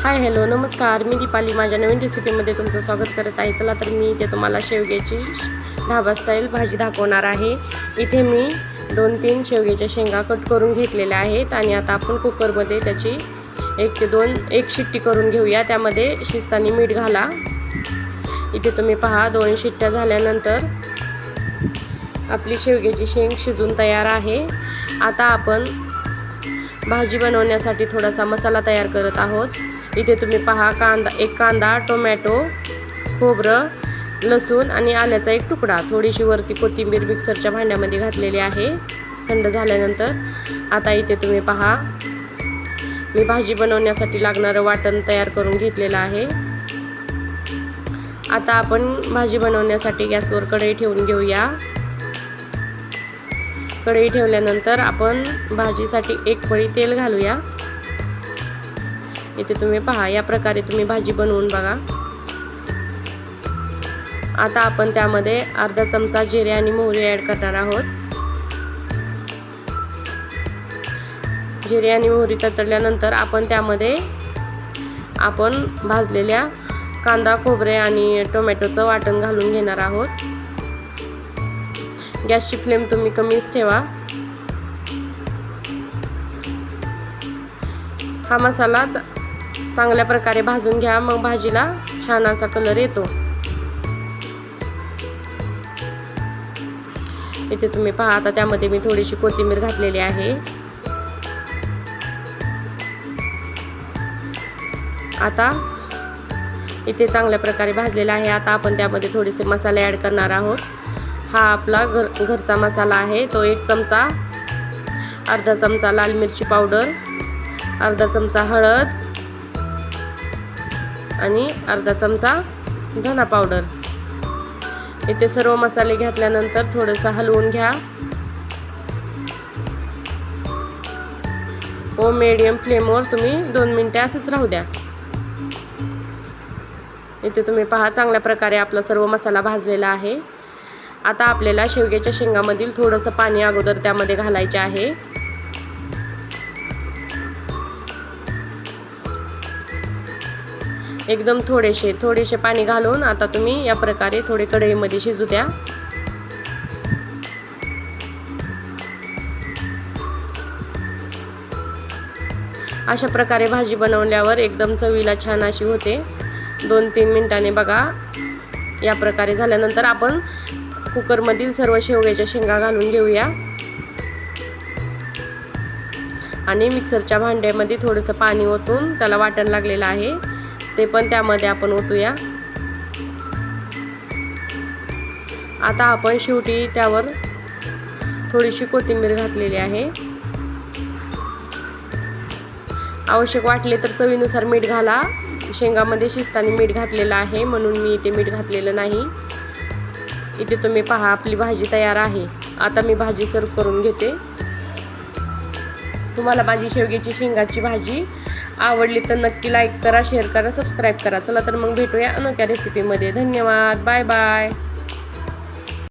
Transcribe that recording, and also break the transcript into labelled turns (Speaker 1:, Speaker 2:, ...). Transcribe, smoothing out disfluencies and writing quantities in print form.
Speaker 1: Hi hello नमस्कार, मी दीपाली माझ्या नवीन रेसिपीमध्ये तुमचं स्वागत करत आहे। चला तर मी इथे तुम्हाला शेवग्याची ढाबा स्टाईल भाजी दाखवणार आहे। इथे मी 2-3 शेवग्याच्या शेंगा कट करून घेतलेल्या आहेत आणि आता आपण कुकरमध्ये त्याची 1 ते 2 शिट्टी करून घेऊया। त्यामध्ये शिजताना मीठ घाला। इथे तुम्ही पहा 2 शिट्ट्या झाल्यानंतर आपली शेवग्याची शेंग शिजून तयार आहे। आता आपण भाजी बनवण्यासाठी थोडासा मसाला तयार करत आहोत। इथे तुम्ही पहा एक कांदा, टोमॅटो, खोबरं, लसूण आणि आल्याचा एक तुकडा, थोडीशी वरती कोथिंबीर मिक्सरच्या भांड्यामध्ये घातलेली आहे थंड झाल्यानंतर। आता इथे तुम्ही पहा मी भाजी बनवण्यासाठी लागणारं वाटण तयार करून घेतलेलं आहे। आता आपण भाजी बनवण्यासाठी गॅसवर कढई ठेवून घेऊया। कढई ठेवल्यानंतर आपण भाजीसाठी 1 पळी तेल घालूया। इथे तुम्ही पहा या प्रकारे तुम्ही भाजी बनवून बघा। आता आपण त्यामध्ये अर्धा चमचा जिरे आणि मोहरी ॲड करणार आहोत। जिरे आणि मोहरी तडतडल्यानंतर आपण त्यामध्ये भाजलेल्या कांदा, खोबरे आणि टोमॅटोचं वाटण घालून घेणार आहोत। गॅसची फ्लेम तुम्ही कमीच ठेवा। हा मसाला चांगल्या प्रकारे भाजून घ्या, मग भाजीला छान असा कलर येतो। इथे तुम्ही पहा आता त्यामध्ये मी थोडीशी कोथिंबीर घातलेली आहे। आता इथे चांगल्या प्रकारे भाजलेला आहे। आता आपण त्यामध्ये थोडेसे मसाले ॲड करणार आहोत। हा आपला घरचा मसाला आहे। तो 1 चमचा, अर्धा चमचा लाल मिरची पावडर, अर्धा चमचा हळद आणि अर्धा चमचा धना पावडर। इथे सर्व मसाले घातल्यानंतर थोडंसं हलवून घ्या व मीडियम फ्लेमवर तुम्ही 2 मिनिटे असंच राहू द्या। इथे तुम्ही पहा चांगल्या प्रकारे आपला सर्व मसाला भाजलेला आहे। आता आपल्याला शेवग्याच्या शेंगामधील थोडंसं पाणी अगोदर त्यामध्ये घालायचे आहे। एकदम थोडेसे पाणी घालून आता तुम्ही या प्रकारे थोडे कढईमध्ये शिजू द्या। अशा प्रकारे भाजी बनवल्यावर एकदम चवीला छान अशी होते। 2-3 मिनिटांनी बघा या प्रकारे झाल्यानंतर आपण कुकरमधील सर्व शेवग्याच्या शेंगा घालून घेऊया आणि मिक्सरच्या भांड्यामध्ये थोडंसं पाणी ओतून त्याला वाटण लागलेलं आहे ते पण त्यामध्ये आपण ओतूया। आता आपण शेवटी त्यावर थोडीशी कोथिंबीर घातलेली आहे। आवश्यक वाटले तर चवीनुसार मीठ घाला। शेंगामध्ये शिजताना मीठ घातलेलं आहे म्हणून मी इथे मीठ घातलेलं नाही। इथे तुम्ही पहा आपली भाजी तयार आहे। आता मी भाजी सर्व करून घेते। तुम्हाला माझी शेवग्याची शेंगाची भाजी आवडली तर नक्की लाईक करा, शेअर करा, सबस्क्राईब करा। चला तर मग भेटूया अनोख्या रेसिपीमध्ये। धन्यवाद, बाय बाय।